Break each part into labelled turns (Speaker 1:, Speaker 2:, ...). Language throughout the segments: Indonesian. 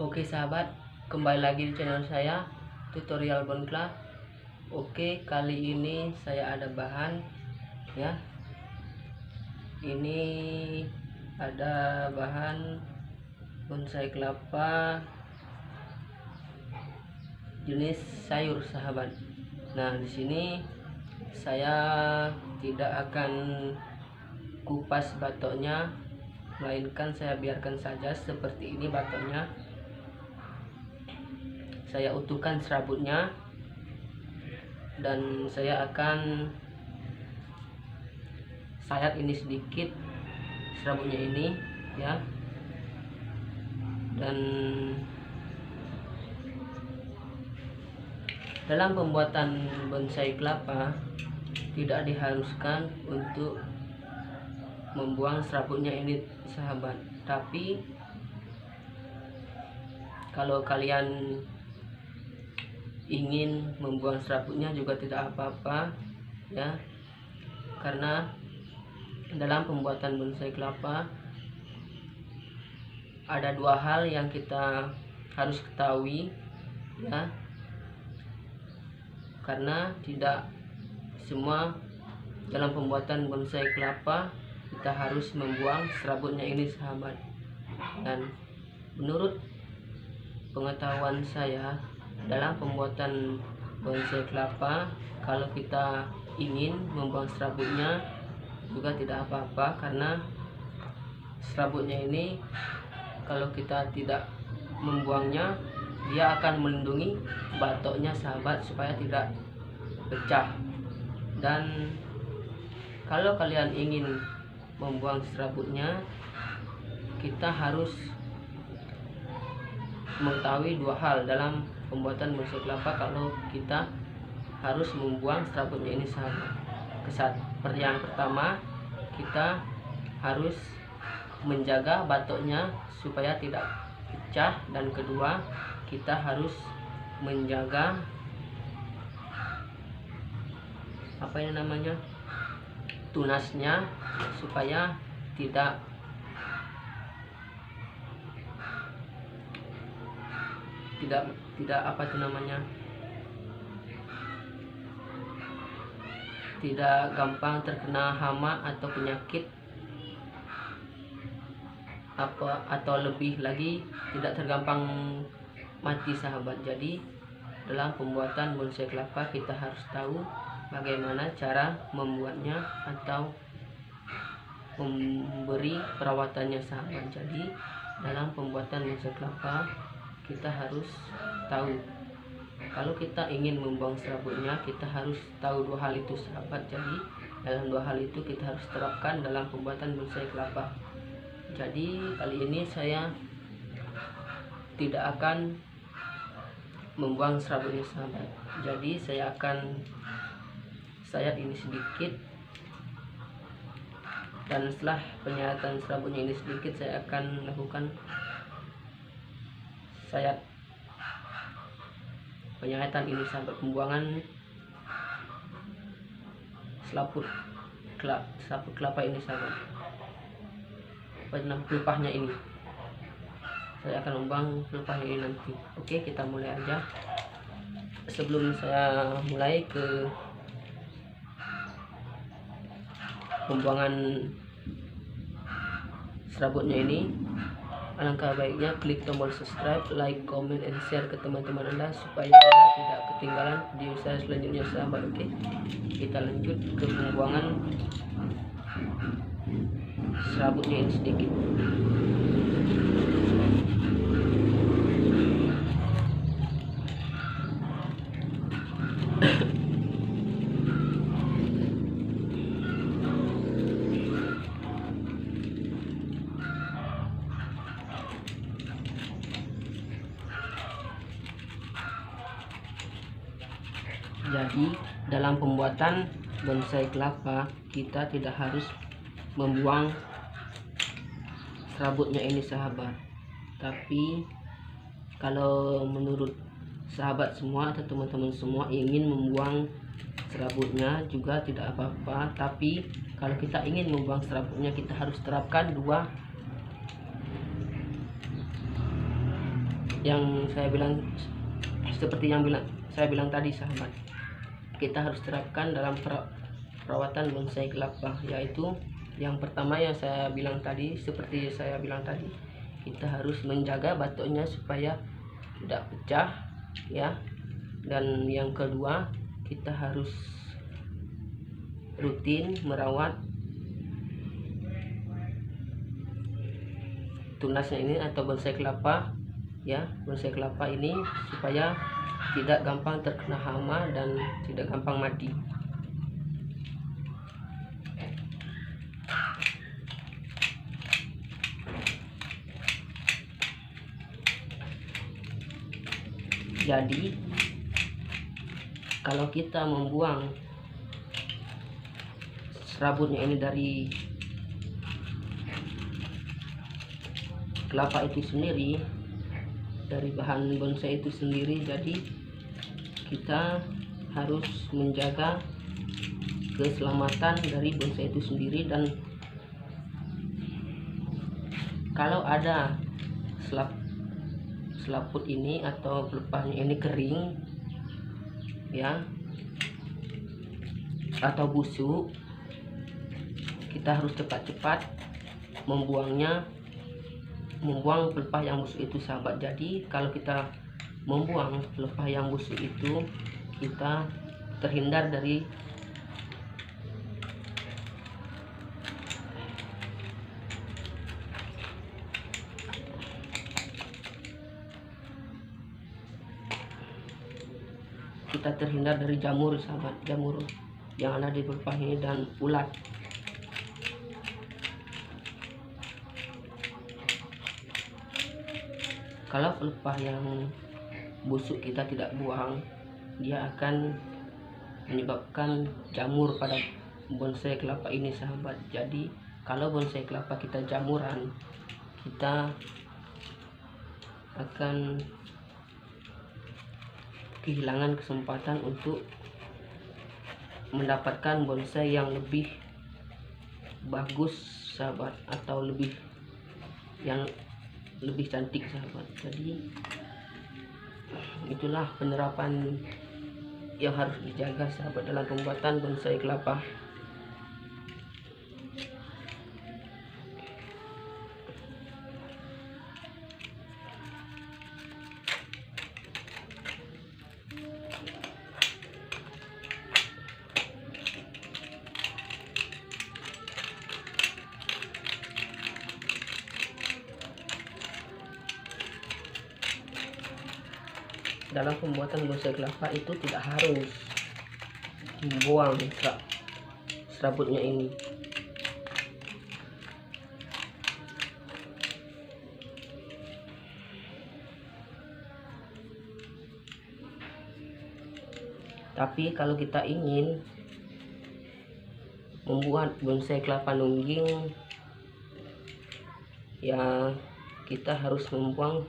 Speaker 1: Oke sahabat, kembali lagi di channel saya tutorial Boncraft. Oke, kali ini saya ada bahan ya. Ini ada bahan bonsai kelapa jenis sayur sahabat. Nah, di sini saya tidak akan kupas batoknya, melainkan saya biarkan saja seperti ini batoknya. Saya utuhkan serabutnya dan saya akan sayat ini sedikit serabutnya ini ya. Dan dalam pembuatan bonsai kelapa tidak diharuskan untuk membuang serabutnya ini sahabat, tapi kalau kalian ingin membuang serabutnya juga tidak apa-apa ya, karena dalam pembuatan bonsai kelapa ada dua hal yang kita harus ketahui ya, karena tidak semua dalam pembuatan bonsai kelapa kita harus membuang serabutnya ini sahabat. Dan menurut pengetahuan saya, dalam pembuatan bonsai kelapa kalau kita ingin membuang serabutnya juga tidak apa-apa, karena serabutnya ini kalau kita tidak membuangnya dia akan melindungi batoknya sahabat supaya tidak pecah. Dan kalau kalian ingin membuang serabutnya, kita harus mengetahui dua hal dalam pembuatan bonsai kelapa kalau kita harus membuang serabutnya ini sahabat. Yang pertama, kita harus menjaga batoknya supaya tidak pecah, dan kedua, kita harus menjaga tunasnya supaya tidak tidak gampang terkena hama atau penyakit, atau lebih lagi tidak tergampang mati sahabat. Jadi dalam pembuatan bonsai kelapa kita harus tahu bagaimana cara membuatnya atau memberi perawatannya sahabat. Jadi dalam pembuatan bonsai kelapa kita harus tahu, kalau kita ingin membuang serabutnya kita harus tahu dua hal itu sahabat. Jadi dalam dua hal itu kita harus terapkan dalam pembuatan bonsai kelapa. Jadi kali ini saya tidak akan membuang serabutnya sahabat. Jadi saya akan sayat ini sedikit, dan setelah penyayatan serabutnya ini sedikit saya akan lakukan sayat penyayatan ini sampai pembuangan selaput kelapa ini sahabat. Pelepahnya ini saya akan membuang pelepahnya ini nanti. Oke, kita mulai aja. Sebelum saya mulai ke pembuangan serabutnya ini, alangkah baiknya klik tombol subscribe, like, comment, and share ke teman-teman Anda supaya Anda tidak ketinggalan video saya selanjutnya sahabat. Oke, kita lanjut ke pembuangan serabutnya ini sedikit. Jadi dalam pembuatan bonsai kelapa kita tidak harus membuang serabutnya ini sahabat. Tapi kalau menurut sahabat semua atau teman-teman semua ingin membuang serabutnya juga tidak apa-apa, tapi kalau kita ingin membuang serabutnya kita harus terapkan dua yang saya bilang, seperti yang saya bilang tadi sahabat, kita harus terapkan dalam perawatan bonsai kelapa, yaitu yang pertama yang saya bilang tadi, seperti saya bilang tadi, kita harus menjaga batoknya supaya tidak pecah ya. Dan yang kedua, kita harus rutin merawat tunasnya ini atau bonsai kelapa ya, bonsai kelapa ini supaya tidak gampang terkena hama dan tidak gampang mati. Jadi kalau kita membuang serabutnya ini dari kelapa itu sendiri, dari bahan bonsai itu sendiri, jadi kita harus menjaga keselamatan dari bonsai itu sendiri. Dan kalau ada selaput ini atau pelepahnya ini kering ya atau busuk, kita harus cepat-cepat membuang pelepah yang busuk itu sahabat. Jadi kalau kita membuang pelepah yang busuk itu, kita terhindar dari jamur sahabat, jamur yang ada di pelepah ini dan ulat. Kalau pelepah yang busuk kita tidak buang, dia akan menyebabkan jamur pada bonsai kelapa ini sahabat. Jadi kalau bonsai kelapa kita jamuran, kita akan kehilangan kesempatan untuk mendapatkan bonsai yang lebih bagus sahabat, atau yang lebih cantik sahabat. Jadi itulah penerapan yang harus dijaga sahabat dalam pembuatan bonsai kelapa. Dalam pembuatan bonsai kelapa itu tidak harus membuang serabutnya ini. Tapi kalau kita ingin membuat bonsai kelapa nungging, ya kita harus membuang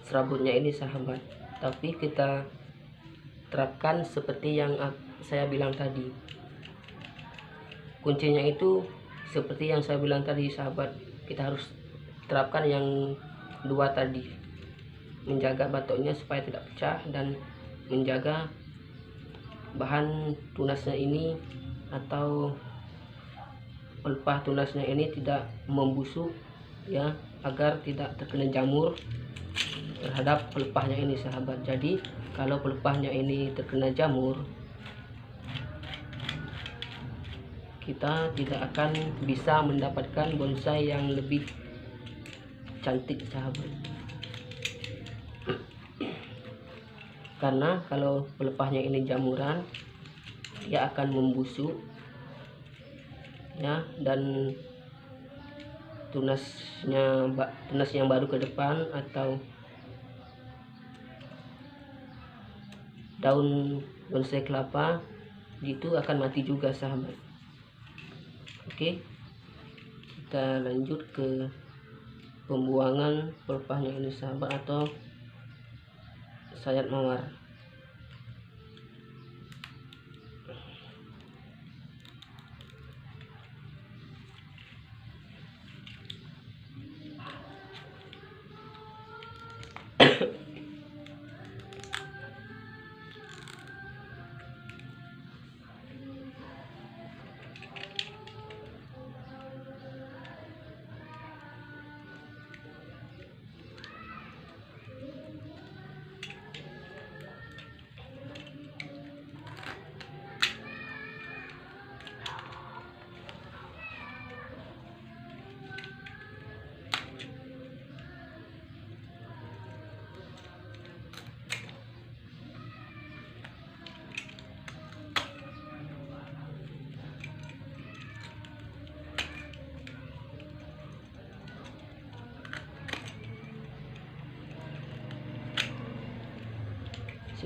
Speaker 1: serabutnya ini sahabat. Tapi kita terapkan seperti yang saya bilang tadi. Kuncinya itu seperti yang saya bilang tadi sahabat, kita harus terapkan yang dua tadi, menjaga batoknya supaya tidak pecah dan menjaga bahan tunasnya ini atau pelepah tunasnya ini tidak membusuk ya, agar tidak terkena jamur terhadap pelepahnya ini sahabat. Jadi kalau pelepahnya ini terkena jamur, kita tidak akan bisa mendapatkan bonsai yang lebih cantik sahabat. Karena kalau pelepahnya ini jamuran, dia akan membusuk ya, dan tunas yang baru ke depan atau daun bonsai kelapa itu akan mati juga sahabat. Oke, kita lanjut ke pembuangan pelepahnya ini sahabat, atau sayat mawar.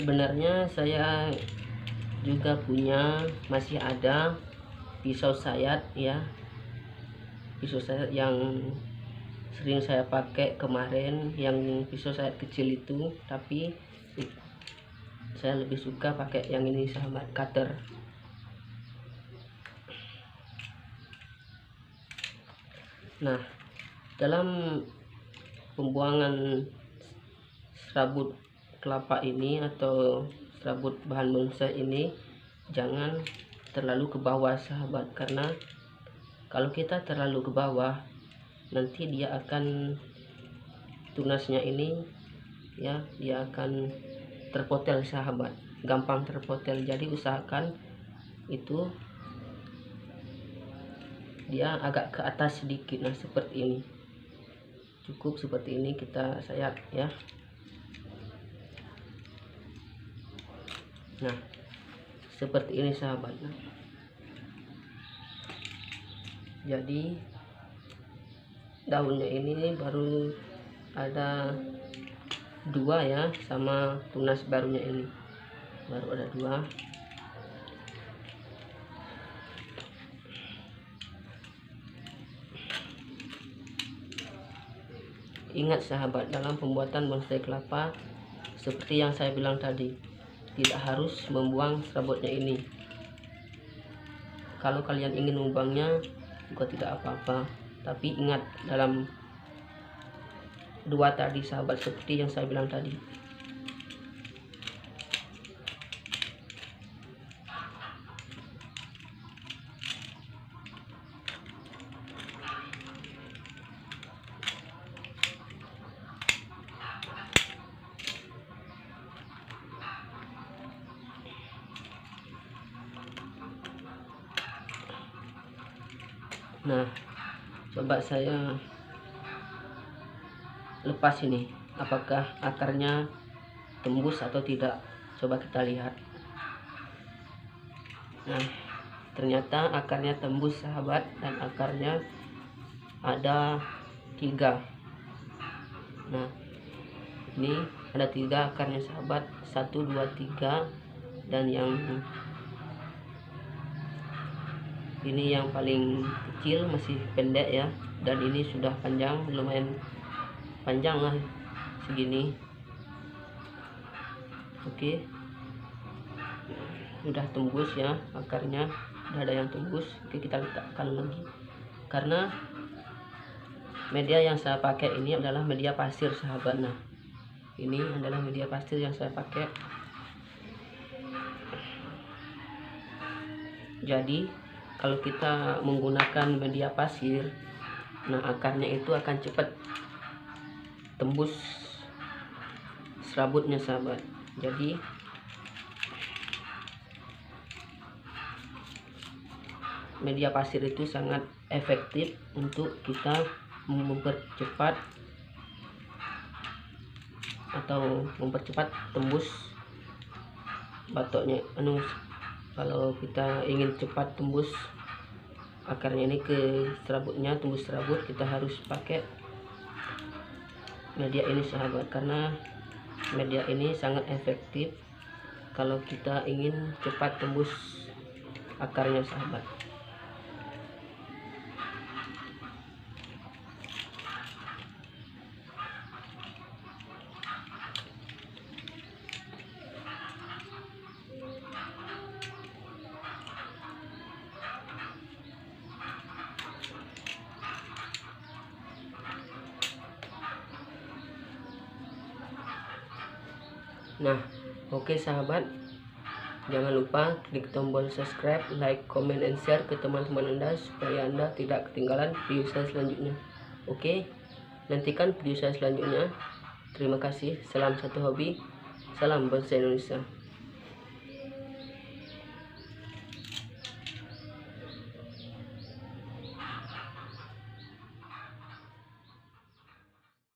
Speaker 1: Sebenarnya saya juga punya, masih ada pisau sayat ya, pisau sayat yang sering saya pakai kemarin, yang pisau sayat kecil itu, tapi saya lebih suka pakai yang ini sahabat, cutter. Nah, dalam pembuangan serabut kelapa ini atau serabut bahan bonsai ini, jangan terlalu ke bawah sahabat, karena kalau kita terlalu ke bawah nanti dia akan, tunasnya ini ya, dia akan terpotel sahabat, gampang terpotel. Jadi usahakan itu dia agak ke atas sedikit. Nah seperti ini, cukup seperti ini kita sayat ya. Nah seperti ini sahabat. Jadi daunnya ini baru ada 2 ya, sama tunas barunya ini baru ada 2. Ingat sahabat, dalam pembuatan bonsai kelapa seperti yang saya bilang tadi, tidak harus membuang serabutnya ini. Kalau kalian ingin membuangnya juga tidak apa-apa, tapi ingat dalam 2 tadi sahabat, seperti yang saya bilang tadi. Nah coba saya lepas ini, apakah akarnya tembus atau tidak, coba kita lihat. Nah ternyata akarnya tembus sahabat, dan akarnya ada 3. Nah ini ada 3 akarnya sahabat, 1 2 3, dan yang ini yang paling kecil masih pendek ya, dan ini sudah panjang, lumayan panjang lah segini. Oke, sudah tembus ya akarnya, sudah ada yang tembus. Oke, kita letakkan lagi, karena media yang saya pakai ini adalah media pasir sahabat. Nah ini adalah media pasir yang saya pakai. Jadi kalau kita menggunakan media pasir, nah akarnya itu akan cepat tembus serabutnya sahabat. Jadi media pasir itu sangat efektif untuk kita mempercepat tembus batoknya. Kalau kita ingin cepat tembus akarnya ini ke serabutnya, tembus serabut, kita harus pakai media ini sahabat, karena media ini sangat efektif kalau kita ingin cepat tembus akarnya sahabat. Nah oke sahabat, jangan lupa klik tombol subscribe, like, comment, and share ke teman-teman Anda supaya Anda tidak ketinggalan video saya selanjutnya. Oke, nantikan video saya selanjutnya. Terima kasih. Salam satu hobi, salam bonsai Indonesia.